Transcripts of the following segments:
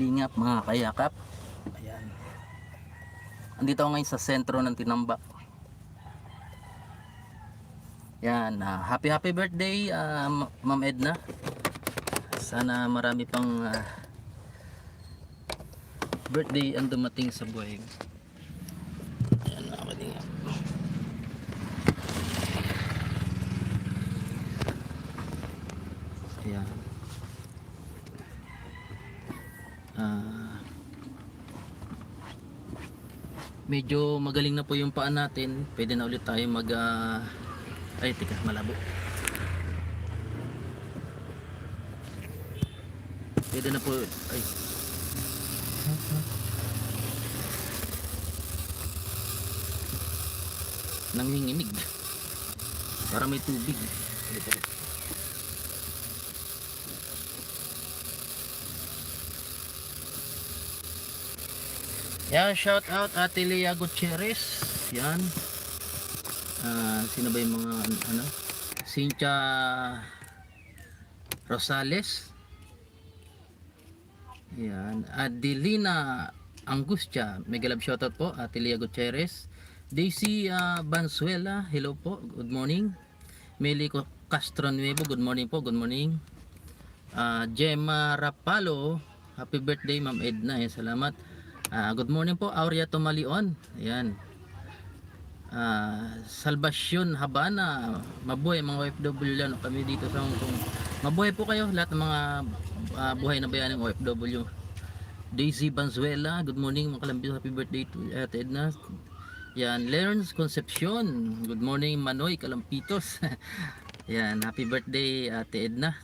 Ingap mga kayakap. Ayan. Andito ako ngayon sa sentro ng Tinambak. Yan, happy birthday Ma'am Edna. Sana marami pang birthday ang dumating sa buhay. Yan mga kalingap. Ayan. Medyo magaling na po yung paa natin. Pwede na ulit tayo mag ay tika, malabo. Pwede na po ay nanginginig para may tubig. Yan, shout out Ate Lea Gutierrez. Yan. Sino ba yung mga ano? Cynthia Rosales. Yan. Adelina Angustia. Mega love shout out po Ate Lea Gutierrez. Daisy Bansuela. Hello po. Good morning. Meli Castro Nuevo. Good morning po. Good morning. Gemma Rapalo. Happy birthday Ma'am Edna. Yan, salamat. Good morning po Aurea Tomalion. Ayan. Salvacion Habana. Mabuhay mga OFW yan kami dito sa Hong Kong. Mabuhay po kayo lahat ng mga buhay na bayan ng OFW. Daisy Banzuela. Good morning mga kalambis. Happy birthday to Ate Edna. Yan. Lerns Concepcion. Good morning Manoy Kalampitos. Yan. Happy birthday Ate Edna.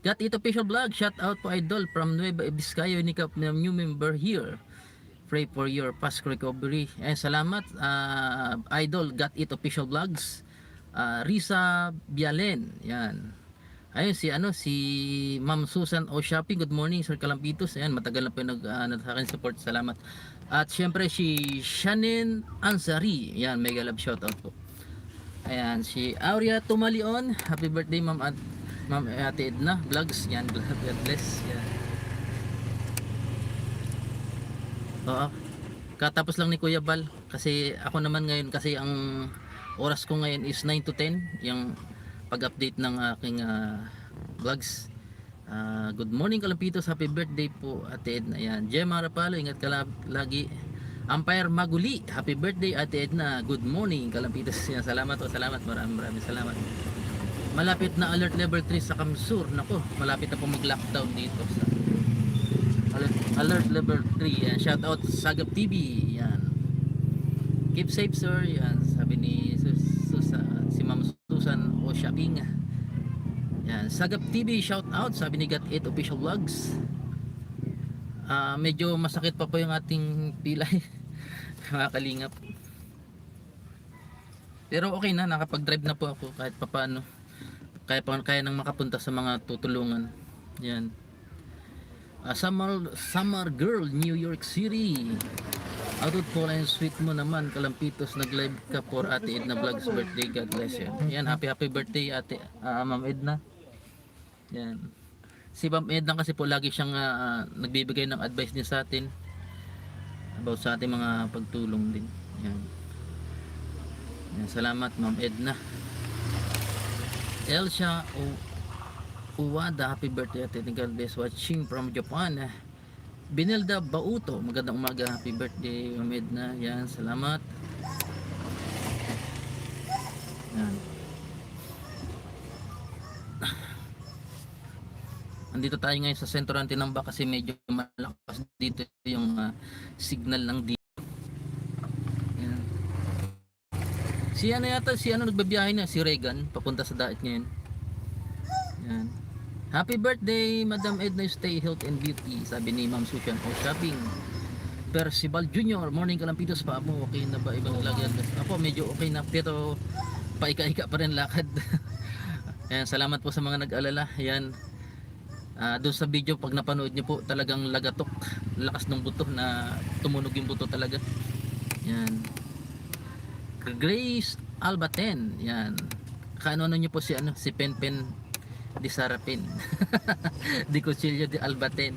Got It Official Vlog. Shout out po Idol from Nueva Vizcaya. Unicap na new member here. Pray for your fast recovery. Salamat Idol Got It Official Vlogs. Risa Bialen. Yan. Ayun si Ma'am Susan O Shopping. Good morning Sir Kalampitos. Ayan, matagal na po sa akin support. Salamat. At syempre si Shannon Ansari. Yan, mega love shout out po. Ayan, si Aurea Tumalion. Happy birthday Ma'am Ate Edna Vlogs. Yan, God bless. Yan. Oo. Katapos lang ni Kuya Bal kasi ako naman ngayon kasi ang oras ko ngayon is 9 to 10 yung pag-update ng aking vlogs. Good morning Kalampitos, happy birthday po Ate Edna. Ayan. Gemma Rapalo, ingat ka lagi. Empire Maguli, happy birthday Ate Edna. Good morning Kalampitos. Yan, salamat po, salamat. Maraming salamat. Malapit na alert level 3 sa Kamsur. Nako, malapit na po mag-lockdown dito sa alert level 3. Yan, shout out Sagap TV. Yan. Keep safe sir. Yan, sabi ni si Ma'am Susan O Shopping. Yan, Sagap TV shout out, sabi ni Got It Official Vlogs. Medyo masakit pa po yung ating pilay. Mga kalingap. Pero okay na, nakapag-drive na po ako kahit papaano. Kaya nang makapunta sa mga tutulungan. Yan. Summer Girl New York City. Out of call and sweet mo naman Kalampitos, nag-live ka for Ate Edna Vlogs birthday. God bless you. Yan, happy birthday Ate Ma'am Edna. Yan. Si Ma'am Edna kasi po lagi siyang nagbibigay ng advice din sa atin about sa ating mga pagtulong din. Yan. Yan, salamat Ma'am Edna. Elsa Uwada, happy birthday Ate Edna. God bless, watching from Japan. Binilda Bauto, magandang umaga, happy birthday Ma'am Edna. Yan, salamat. Yan. Andito tayo ngayon sa sentro ng Tinambak kasi medyo malakas dito yung signal ng dito. Yan. Si ano nagbabiyahe na, si Regan, papunta sa Daet ngayon. Yan. Happy birthday Madam Edna, stay health and beauty, sabi ni Ma'am Susan O Shopping. Percival Jr. Morning Kalampitos pa mo, okay na ba ibang lagyan? Ako medyo okay na pero paika-ika pa rin lakad. Ayan, salamat po sa mga nag-alala. Ayan. Doon sa video pag napanood niyo po talagang lagatok, lakas ng buto na tumunog yung buto talaga. Yan. Grace Albaten. Yan. Kaano niyo po si Penpen Di Sarapin. Di Cuchillo di Albaten.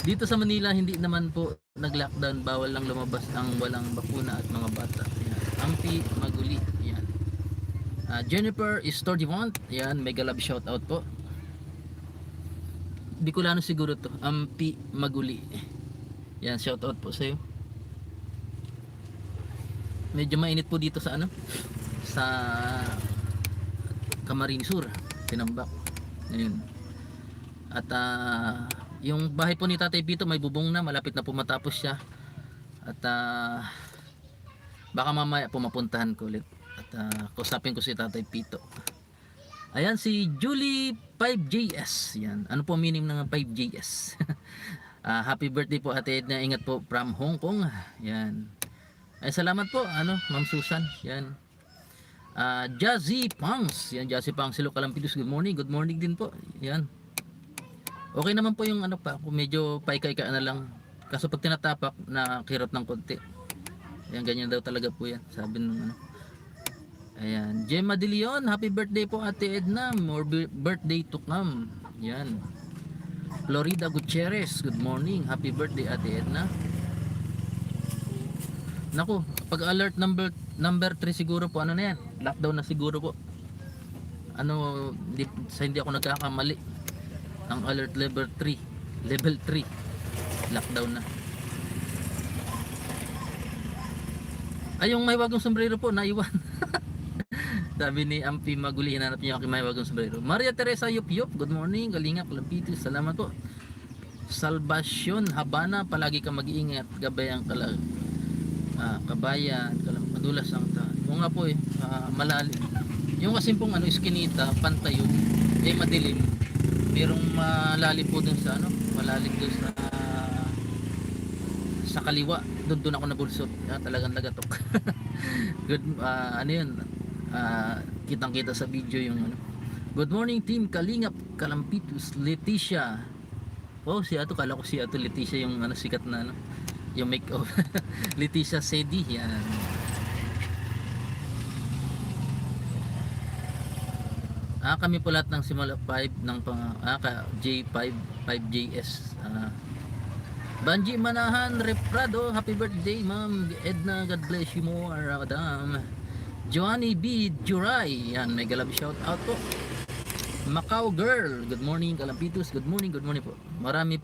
Dito sa Manila hindi naman po nag-lockdown, bawal lang lumabas ang walang bakuna at mga bata. Yan. Ampi Maguli, yan. Jennifer Stordivant, yan, mega love shout out po. Bicolano siguro to, Ampi Maguli. Yan, shout out po sa iyo. Medyo mainit po dito sa ano, sa Camarines Sur, Tinambak. Ayun. At yung bahay po ni Tatay Pito may bubong na, malapit na po matapos siya. At baka mamaya po mapuntahan ko ulit at kusapin ko si Tatay Pito. Ayan si Julie 5JS. Yan. Ano po meaning ng 5JS? Happy birthday po Ate Edna, ingat po from Hong Kong. Yan. Ay salamat po ano Ma'am Susan. Yan. Jazzy Pangs. Yan, Jazzy Pangs, hello Kalampitos, good morning. Good morning din po. Yan. Okay naman po yung ano pa, kung medyo paika-ika na lang. Kaso pag tinatapak, nakirot ng konti. Ayan, ganyan daw talaga po yan. Sabi nung ano. Ayan. Gemma De Leon, happy birthday po Ate Edna. More birthday to come. Yan. Florida Gutierrez, good morning. Happy birthday Ate Edna. Naku, pag alert number 3 siguro po, ano na yan? Lockdown na siguro po. Ano, hindi ako nagkakamali. Ang alert level 3 lockdown na. Ay, yung may wagong sombrero po naiwan. Sabi ni Ampi Maguli, hinanap niya yung may wagong sombrero. Maria Teresa Yup Yup, good morning. Galinga Kalampitis, salamat po. Salvacion Habana, palagi ka mag-iingat. Gabayang kabayan, madulas ang o nga po malalim. Yung kasimpong ano, iskinita, pantay yun, madilim. Merong malalim po dun sa ano, malalim dun sa kaliwa, doon ako nabulsot. Talagang nagatok. Good, ano yun, kitang kita sa video yung ano. Good morning team Kalingap Kalampitus, Leticia. Oh, si Ato, kala ko si Ato Leticia yung ano, sikat na ano, yung make up. Leticia Sedi, yan. Kami po lahat ng simula 5 ng J5 5JS. Banji Manahan Reprado, happy birthday Ma'am Edna, God bless you more, Madam. Joanny B. Juray, yan, mega love shout out po. Macau Girl, good morning Kalampitos, good morning po. Marami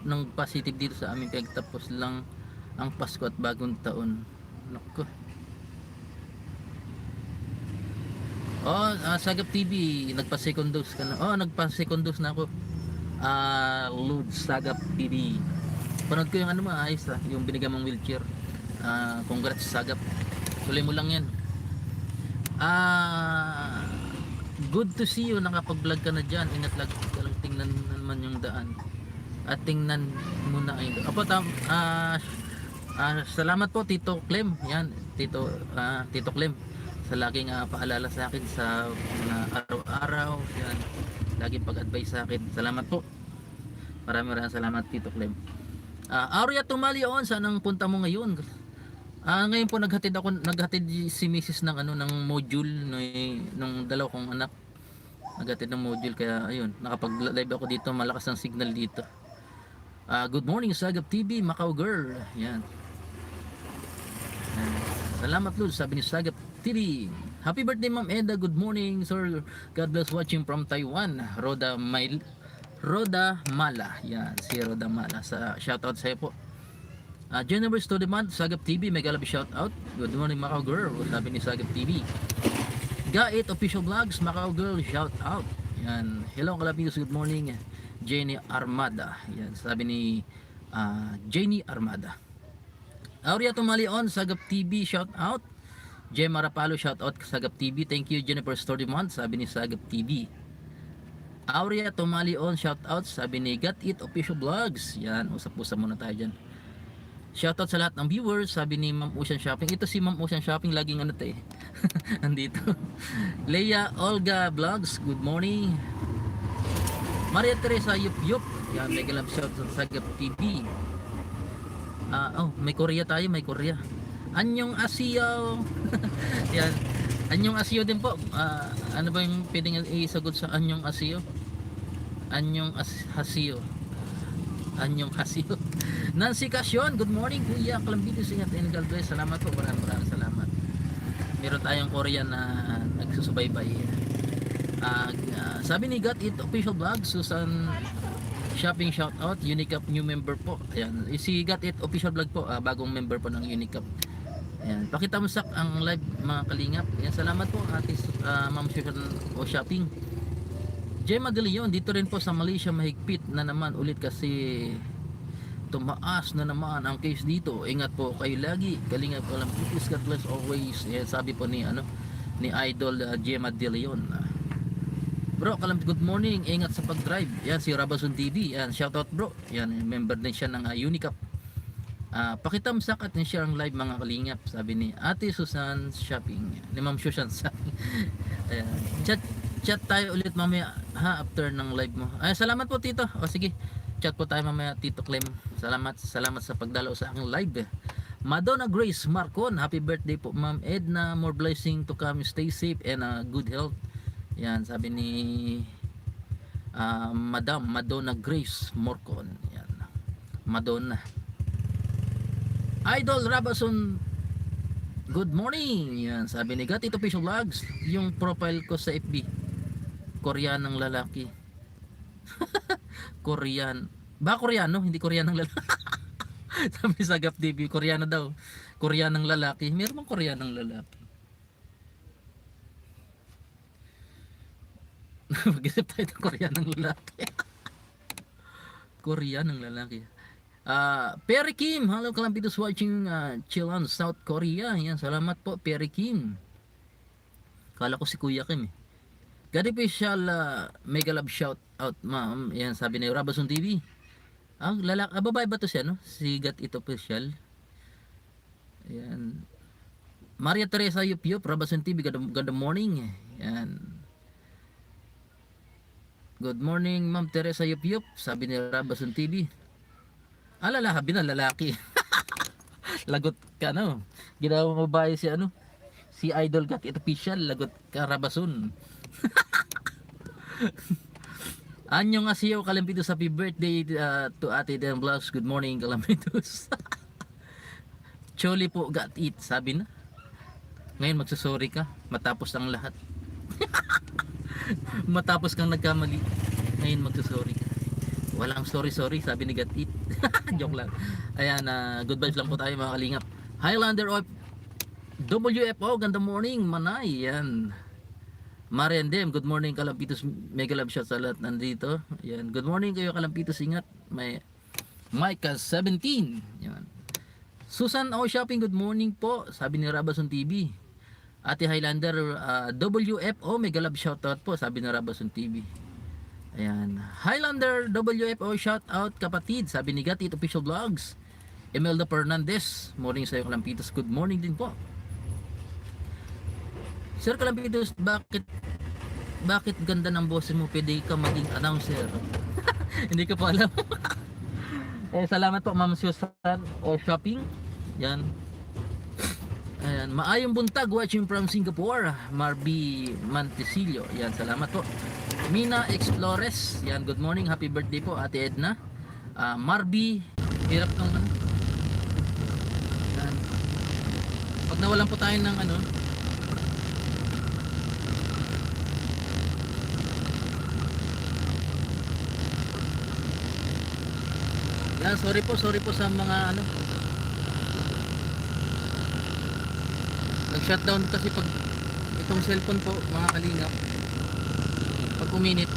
ng positive dito sa amin, pagtapos lang ang Pasko at bagong taon. Nako. Sagap TV, nagpa-second dose ka na. Nagpa-second dose na ako. Lord Sagap TV. Panood ko yung ano, maayos yung binigay mong wheelchair. Congrats Sagap. Tuloy mo lang yan. Good to see you, nakapag-vlog ka na dyan. Ingat lang, tingnan naman yung daan. At tingnan muna kayo. Salamat po Tito Clem. Yan, Tito Clem. Sa laging paalala sa akin sa mga araw-araw, yan, laging pag-advise sa akin. Salamat po, maraming salamat Tito Clem. Aurea Tumalion, saan ang punta mo ngayon? Ngayon po naghatid si Mrs. ng ano, ng module ng dalaw kong anak. Naghatid ng module, kaya ayun, nakapag-live ako dito, malakas ang signal dito. Good morning Sagap TV, Macau Girl. Yan. Salamat Lord, sabi ni Sagap TV. Happy birthday Ma'am Eda, good morning sir. God bless, watching from Taiwan. Roda Mala. Yan, si Roda Mala. Shoutout sa iyo po. Jennifer Stodemant, Sagap TV, mega love shoutout. Good morning Macau Girl, sabi ni Sagap TV. Gait Official Vlogs, Macau Girl, shoutout. Yan, hello Kalapitos, good morning. Jenny Armada. Yan, sabi ni Jenny Armada. Aurea Tumalion, Sagap TV, shoutout. Gemma Rapalo, shoutout Sagap TV. Thank you Jennifer Stordimont, sabi ni Sagap TV. Aurea Tumalion, shoutout, sabi ni Got It Official Vlogs. Yan, usap-usap muna tayo dyan. Shoutout sa lahat ng viewers, sabi ni Ma'am Ocean Shopping. Ito si Ma'am Ocean Shopping, laging ano tayo andito. Leia Olga Vlogs, good morning. Maria Teresa Yup Yup, yan, mega love shout sa Sagap TV. May Korea tayo, may Korea. Anyong Asiyo. Yan. Anyong Asiyo din po. Ano ba yung pwedeng isagot sa Anyong Asiyo? Anyong Asiyo. Anyong Casio. Nancy Casyon, good morning Kuya Kalambitos, ingat and God bless. Salamat po, maraming salamat. Meron tayong Korean na nagsusubaybay. Sabi ni Got It Official Vlog, Susan Shopping shout out, Unicap new member po. Ayan, si Got It Official Vlog po, bagong member po ng Unicap. Ayan, pakita mo sak ang live mga kalingap. Ayan, salamat po Ate Ma'am Susan o Shopping. Gemma De Leon, dito rin po sa Malaysia mahigpit na naman ulit kasi tumaas na naman ang case dito. Ingat po kayo lagi. Kalingap ko lang. Please God bless always. Ayan, sabi po ni ni Idol Gemma De Leon. Bro, good morning. Ingat sa pag-drive. Yan si Rabason TV. Yan, shout out bro. Yan, member din siya ng Unicap. Pakitamsak at ni share ang live mga kalingap, sabi ni Ate Susan Shopping, ni Ma'am Susan Shopping. Ayan, chat tayo ulit mamaya ha, after ng live mo. Ay, salamat po Tito. O sige, chat po tayo mamaya Tito Clem. Salamat sa pagdalo sa aking live. Madonna Grace Marcon, happy birthday po Ma'am Edna, more blessing to come, stay safe and good health. Yan, sabi ni Madam Madonna Grace Marcon. Yan, Madonna. Idol Rabason, good morning. Yan, sabi ni Got It Official Vlogs, yung profile ko sa FB, Koreanang lalaki. Korean. Ba Koreano? Hindi Koreanang lalaki. Sabi sa Gap TV, Koreano daw. Koreanang lalaki. Meron bang Koreanang lalaki? Mag-isip tayo ng Koreanang lalaki. Koreanang lalaki. Perry Kim, hello Kalampitos watching Cheonan, South Korea. Yan, salamat po Perry Kim. Kala ko si Kuya Kim eh. God official mega love shout out ma'am. Yan, sabi ni Rabason TV. Babae ba to siya no? Si God It Official. Yan. Maria Teresa Yup Rabason TV, good morning. Yan. Good morning Ma'am Teresa Yup, sabi ni Rabason TV. Lalahabi na lalaki. Lagot ka no. Ginawa mo ba si Idol Got It Official, lagot ka Rabason. Anyong Asiyo Kalampitos, happy birthday to Ate Dan Vlogs. Good morning Kalampitos. Choli po Got It, sabi na. Ngayon magsusorry ka matapos ang lahat. Matapos kang nagkamali, ngayon magsusorry ka. Walang sorry sabi ni Got It. Joke lang. Ayan, good vibes lang po tayo mga kalingap. Highlander of WFO, ganda morning Manay. Yan, Mariandem, good morning Kalampitos, mega love shot sa lahat nandito. Yan, good morning kayo Kalampitos, ingat. May Micah 17. Yan, Susan O Shopping, good morning po, sabi ni Rabason TV. Ate Highlander WFO, mega love shout out po, sabi ni Rabason TV. Ayan, Highlander WFO shout out kapatid, sabi ni Got It Official Vlogs. Imelda Fernandez, morning sa iyo Kalampitos, good morning din po. Sir Kalampitos, bakit ganda ng boses mo, pwede ka maging announcer? Hindi ko pa alam. Salamat po Ma'am Susan o Shopping. Yan. Ayan, maayong buntag watching from Singapore, Marby Mantesillo. Yan, salamat po. Mina Explores, yan, good morning, happy birthday po Ate Edna. Marby, hirap ng yan. Pag nawalan po tayo ng yan, sorry po sa mga nag-shutdown kasi pag itong cellphone po mga kalingap, pag uminit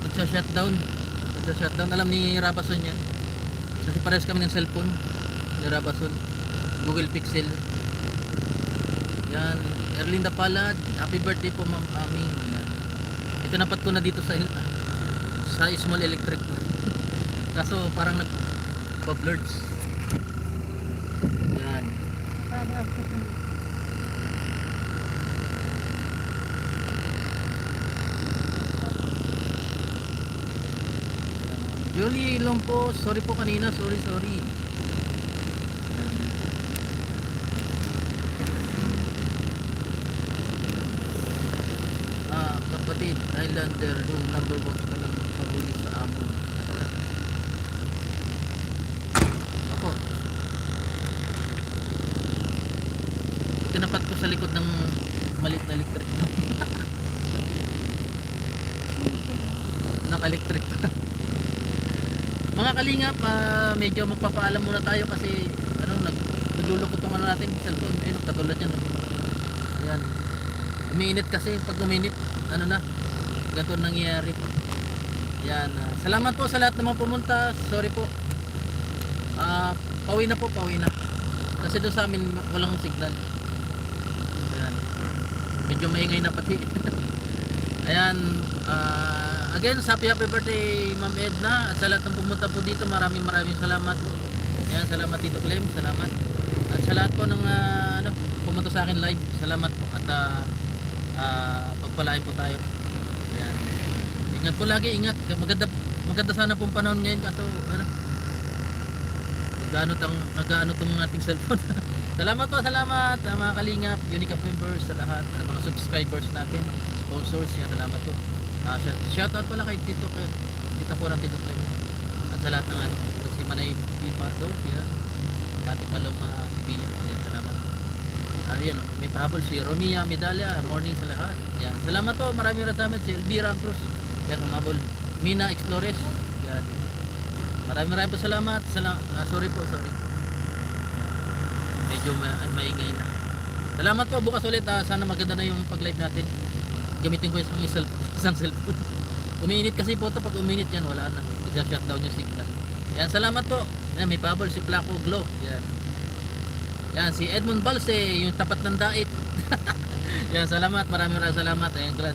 nagsa-shutdown, alam ni Rabason yan kasi parehas kami ng cellphone ni Rabason, Google Pixel. Yan, Erlinda Palad, happy birthday po Ma'am Aming. Ito napat ko na dito sa small electric kaso parang nag-blurts. Yan. Julie lang po, sorry po kanina, sorry. Kid, Highlander, yung number 1 ka lang pahuli sa amon. Ako, tinapat ko sa likod ng malit na electric. Naka-electric. Mga kalingap, medyo magpapaalam muna tayo kasi naglulukot tong natin cellphone. Ayun, katulad yan. Ayan. Umiinit kasi, pag uminit, ganito nangyayari. Ayan. Salamat po sa lahat ng mga pumunta. Sorry po. Pauwi na po, pauwi na. Kasi doon sa amin walang signal. Ayan. Medyo maingay na pati. Ayan. Again, happy birthday Ma'am Edna. At sa lahat ng pumunta po dito, maraming salamat. Ayan, salamat Tito Clem, salamat. At sa lahat po ng pumunta sa akin live, salamat po. At pagpalain po tayo. Ayan. Ingat po lagi, ingat. Maganda sana pong panahon ngayon. Kaso, nag-ano tong ating cellphone. Salamat po, salamat mga kalingap, Unicap members, sa lahat, mga subscribers natin, sponsors, yan, salamat po. Shoutout pala kay Tito po ng Tito Clem. At sa lahat ng si Manay Pipardo, yan, Ate Paloma, Pinya, yan, salamat. Ayan, may pahabol si Romia Medalya, morning sa lahat. Yan, salamat po, maraming si Elvira Cruz, yan, umabol. Mina Explores, yan. Maraming po salamat. Sorry. Medyo maingay na. Salamat po, bukas ulit. Sana maganda na yung pag-live natin. Gamitin ko isang cellphone. Umiinit kasi po ito. Pag uminit yan, wala na. Isa-shutdown yung signal. Yan, salamat po. Yan, may pahabol si Flaco Glow. Yan. Yan, si Edmond Balse, yung tapat ng dait. Yan, salamat. Maraming salamat. Ayan, glad